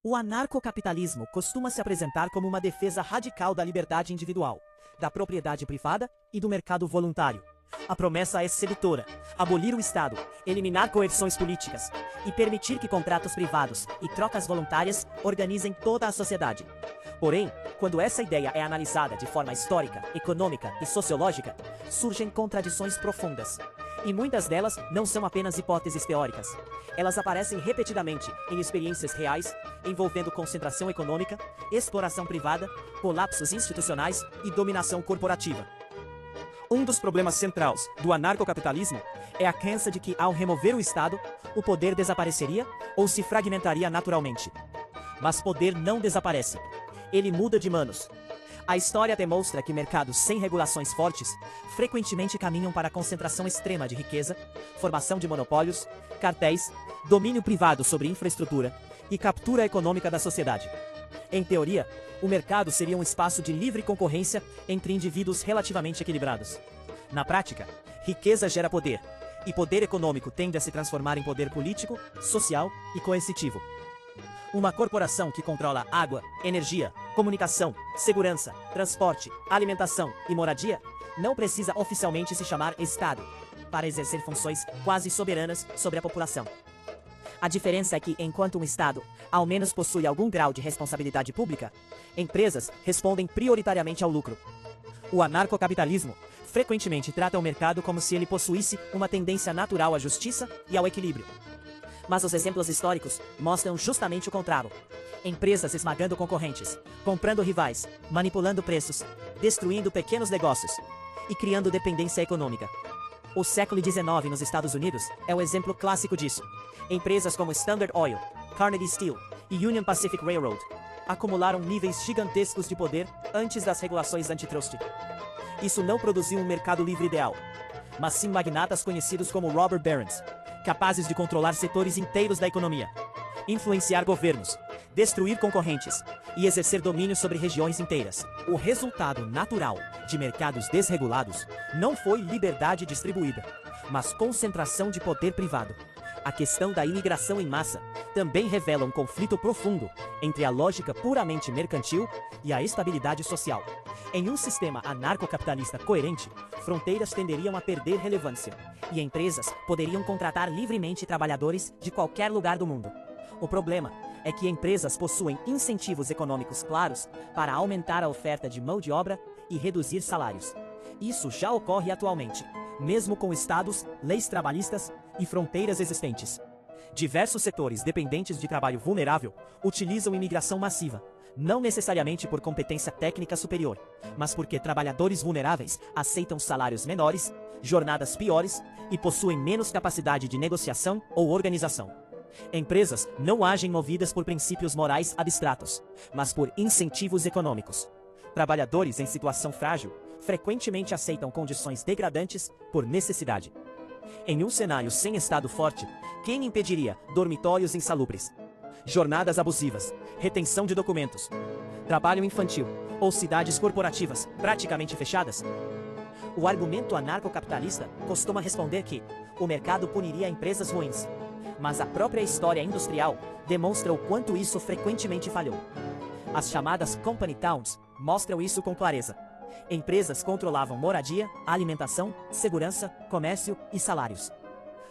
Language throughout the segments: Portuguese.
O anarcocapitalismo costuma se apresentar como uma defesa radical da liberdade individual, da propriedade privada e do mercado voluntário. A promessa é sedutora: abolir o Estado, eliminar coerções políticas e permitir que contratos privados e trocas voluntárias organizem toda a sociedade. Porém, quando essa ideia é analisada de forma histórica, econômica e sociológica, surgem contradições profundas. E muitas delas não são apenas hipóteses teóricas. Elas aparecem repetidamente em experiências reais, envolvendo concentração econômica, exploração privada, colapsos institucionais e dominação corporativa. Um dos problemas centrais do anarcocapitalismo é a crença de que, ao remover o Estado, o poder desapareceria ou se fragmentaria naturalmente. Mas poder não desaparece. Ele muda de manos. A história demonstra que mercados sem regulações fortes frequentemente caminham para a concentração extrema de riqueza, formação de monopólios, cartéis, domínio privado sobre infraestrutura e captura econômica da sociedade. Em teoria, o mercado seria um espaço de livre concorrência entre indivíduos relativamente equilibrados. Na prática, riqueza gera poder, e poder econômico tende a se transformar em poder político, social e coercitivo. Uma corporação que controla água, energia, comunicação, segurança, transporte, alimentação e moradia não precisa oficialmente se chamar Estado para exercer funções quase soberanas sobre a população. A diferença é que, enquanto um Estado, ao menos possui algum grau de responsabilidade pública, empresas respondem prioritariamente ao lucro. O anarcocapitalismo frequentemente trata o mercado como se ele possuísse uma tendência natural à justiça e ao equilíbrio. Mas os exemplos históricos mostram justamente o contrário. Empresas esmagando concorrentes, comprando rivais, manipulando preços, destruindo pequenos negócios e criando dependência econômica. O século XIX nos Estados Unidos é o exemplo clássico disso. Empresas como Standard Oil, Carnegie Steel e Union Pacific Railroad acumularam níveis gigantescos de poder antes das regulações antitrust. Isso não produziu um mercado livre ideal, mas sim magnatas conhecidos como robber barons, capazes de controlar setores inteiros da economia, influenciar governos, destruir concorrentes e exercer domínio sobre regiões inteiras. O resultado natural de mercados desregulados não foi liberdade distribuída, mas concentração de poder privado. A questão da imigração em massa também revela um conflito profundo entre a lógica puramente mercantil e a estabilidade social. Em um sistema anarcocapitalista coerente, fronteiras tenderiam a perder relevância, e empresas poderiam contratar livremente trabalhadores de qualquer lugar do mundo. O problema é que empresas possuem incentivos econômicos claros para aumentar a oferta de mão de obra e reduzir salários. Isso já ocorre atualmente, mesmo com estados, leis trabalhistas e fronteiras existentes. Diversos setores dependentes de trabalho vulnerável utilizam imigração massiva, não necessariamente por competência técnica superior, mas porque trabalhadores vulneráveis aceitam salários menores, jornadas piores e possuem menos capacidade de negociação ou organização. Empresas não agem movidas por princípios morais abstratos, mas por incentivos econômicos. Trabalhadores em situação frágil frequentemente aceitam condições degradantes por necessidade. Em um cenário sem Estado forte, quem impediria dormitórios insalubres, jornadas abusivas, retenção de documentos, trabalho infantil ou cidades corporativas praticamente fechadas? O argumento anarcocapitalista costuma responder que o mercado puniria empresas ruins, mas a própria história industrial demonstra o quanto isso frequentemente falhou. As chamadas Company Towns mostram isso com clareza. Empresas controlavam moradia, alimentação, segurança, comércio e salários.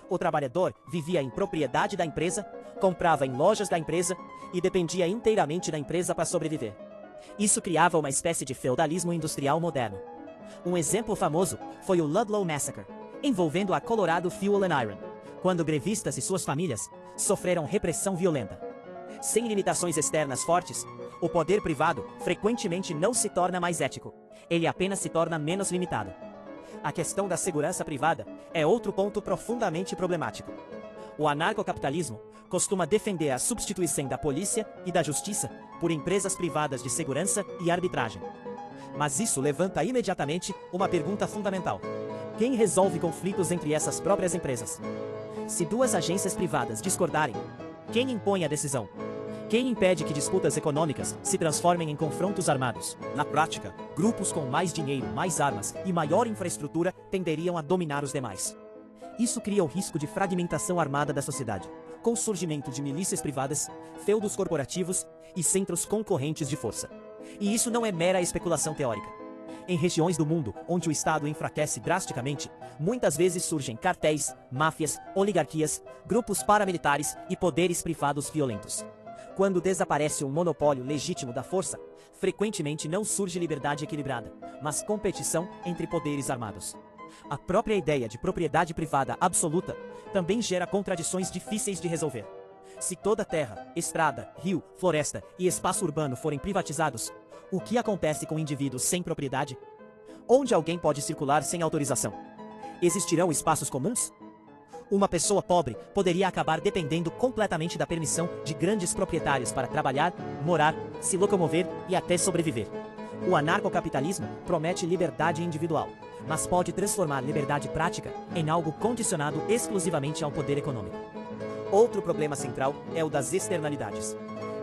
O trabalhador vivia em propriedade da empresa, comprava em lojas da empresa e dependia inteiramente da empresa para sobreviver. Isso criava uma espécie de feudalismo industrial moderno. Um exemplo famoso foi o Ludlow Massacre, envolvendo a Colorado Fuel and Iron, quando grevistas e suas famílias sofreram repressão violenta. Sem limitações externas fortes, o poder privado frequentemente não se torna mais ético, ele apenas se torna menos limitado. A questão da segurança privada é outro ponto profundamente problemático. O anarcocapitalismo costuma defender a substituição da polícia e da justiça por empresas privadas de segurança e arbitragem. Mas isso levanta imediatamente uma pergunta fundamental: quem resolve conflitos entre essas próprias empresas? Se duas agências privadas discordarem, quem impõe a decisão? Quem impede que disputas econômicas se transformem em confrontos armados? Na prática, grupos com mais dinheiro, mais armas e maior infraestrutura tenderiam a dominar os demais. Isso cria o risco de fragmentação armada da sociedade, com o surgimento de milícias privadas, feudos corporativos e centros concorrentes de força. E isso não é mera especulação teórica. Em regiões do mundo onde o Estado enfraquece drasticamente, muitas vezes surgem cartéis, máfias, oligarquias, grupos paramilitares e poderes privados violentos. Quando desaparece um monopólio legítimo da força, frequentemente não surge liberdade equilibrada, mas competição entre poderes armados. A própria ideia de propriedade privada absoluta também gera contradições difíceis de resolver. Se toda terra, estrada, rio, floresta e espaço urbano forem privatizados, o que acontece com indivíduos sem propriedade? Onde alguém pode circular sem autorização? Existirão espaços comuns? Uma pessoa pobre poderia acabar dependendo completamente da permissão de grandes proprietários para trabalhar, morar, se locomover e até sobreviver. O anarcocapitalismo promete liberdade individual, mas pode transformar liberdade prática em algo condicionado exclusivamente ao poder econômico. Outro problema central é o das externalidades.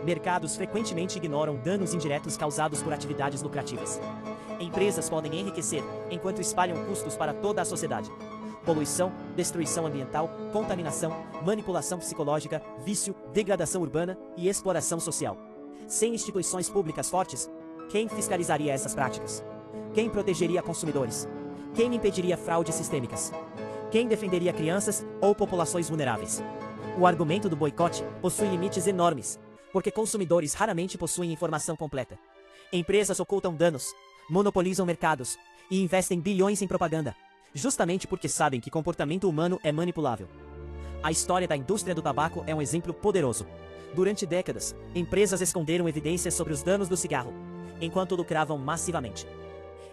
Mercados frequentemente ignoram danos indiretos causados por atividades lucrativas. Empresas podem enriquecer enquanto espalham custos para toda a sociedade. Poluição, destruição ambiental, contaminação, manipulação psicológica, vício, degradação urbana e exploração social. Sem instituições públicas fortes, quem fiscalizaria essas práticas? Quem protegeria consumidores? Quem impediria fraudes sistêmicas? Quem defenderia crianças ou populações vulneráveis? O argumento do boicote possui limites enormes, porque consumidores raramente possuem informação completa. Empresas ocultam danos, monopolizam mercados e investem bilhões em propaganda, justamente porque sabem que comportamento humano é manipulável. A história da indústria do tabaco é um exemplo poderoso. Durante décadas, empresas esconderam evidências sobre os danos do cigarro, enquanto lucravam massivamente.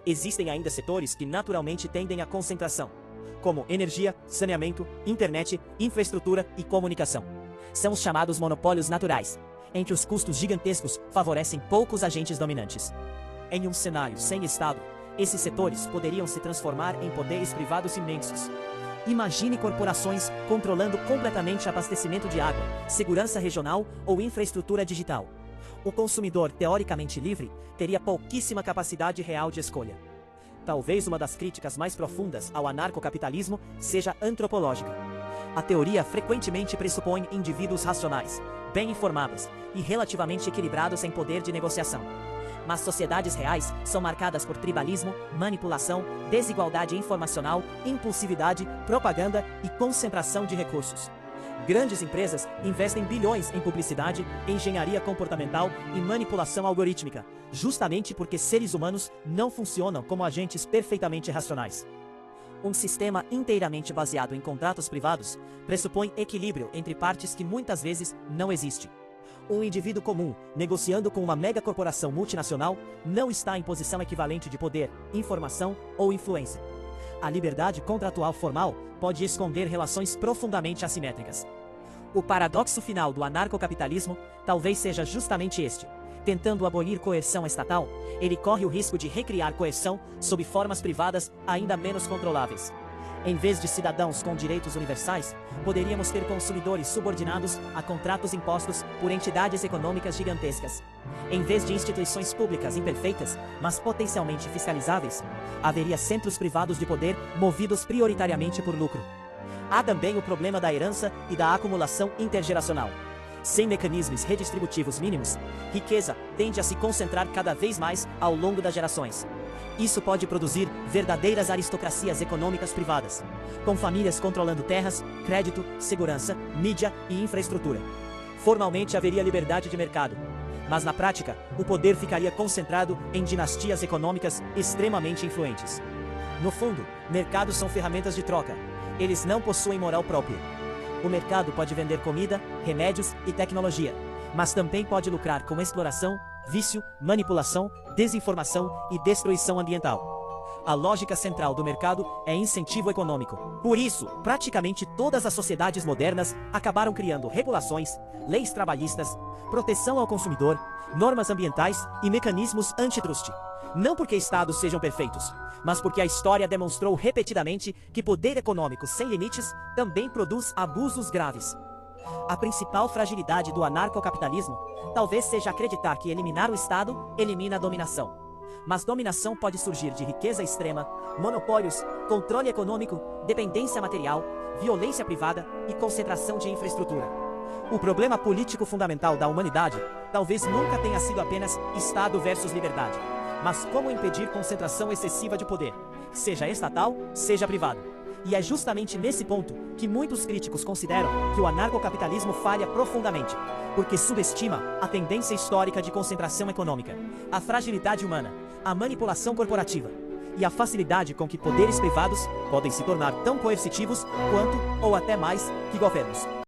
Existem ainda setores que naturalmente tendem à concentração, como energia, saneamento, internet, infraestrutura e comunicação. São os chamados monopólios naturais, em que os custos gigantescos favorecem poucos agentes dominantes. Em um cenário sem Estado, esses setores poderiam se transformar em poderes privados imensos. Imagine corporações controlando completamente abastecimento de água, segurança regional ou infraestrutura digital. O consumidor teoricamente livre teria pouquíssima capacidade real de escolha. Talvez uma das críticas mais profundas ao anarcocapitalismo seja antropológica. A teoria frequentemente pressupõe indivíduos racionais, bem informados e relativamente equilibrados em poder de negociação. Mas sociedades reais são marcadas por tribalismo, manipulação, desigualdade informacional, impulsividade, propaganda e concentração de recursos. Grandes empresas investem bilhões em publicidade, engenharia comportamental e manipulação algorítmica, justamente porque seres humanos não funcionam como agentes perfeitamente racionais. Um sistema inteiramente baseado em contratos privados pressupõe equilíbrio entre partes que muitas vezes não existe. Um indivíduo comum, negociando com uma megacorporação multinacional, não está em posição equivalente de poder, informação ou influência. A liberdade contratual formal pode esconder relações profundamente assimétricas. O paradoxo final do anarcocapitalismo talvez seja justamente este. Tentando abolir coerção estatal, ele corre o risco de recriar coerção sob formas privadas ainda menos controláveis. Em vez de cidadãos com direitos universais, poderíamos ter consumidores subordinados a contratos impostos por entidades econômicas gigantescas. Em vez de instituições públicas imperfeitas, mas potencialmente fiscalizáveis, haveria centros privados de poder movidos prioritariamente por lucro. Há também o problema da herança e da acumulação intergeracional. Sem mecanismos redistributivos mínimos, riqueza tende a se concentrar cada vez mais ao longo das gerações. Isso pode produzir verdadeiras aristocracias econômicas privadas, com famílias controlando terras, crédito, segurança, mídia e infraestrutura. Formalmente haveria liberdade de mercado, mas na prática, o poder ficaria concentrado em dinastias econômicas extremamente influentes. No fundo, mercados são ferramentas de troca. Eles não possuem moral própria. O mercado pode vender comida, remédios e tecnologia, mas também pode lucrar com exploração, vício, manipulação, desinformação e destruição ambiental. A lógica central do mercado é incentivo econômico. Por isso, praticamente todas as sociedades modernas acabaram criando regulações, leis trabalhistas, proteção ao consumidor, normas ambientais e mecanismos antitrust. Não porque estados sejam perfeitos, mas porque a história demonstrou repetidamente que poder econômico sem limites também produz abusos graves. A principal fragilidade do anarcocapitalismo talvez seja acreditar que eliminar o Estado elimina a dominação. Mas dominação pode surgir de riqueza extrema, monopólios, controle econômico, dependência material, violência privada e concentração de infraestrutura. O problema político fundamental da humanidade talvez nunca tenha sido apenas Estado versus liberdade, mas como impedir concentração excessiva de poder, seja estatal, seja privado. E é justamente nesse ponto que muitos críticos consideram que o anarcocapitalismo falha profundamente, porque subestima a tendência histórica de concentração econômica, a fragilidade humana, a manipulação corporativa e a facilidade com que poderes privados podem se tornar tão coercitivos quanto, ou até mais, que governos.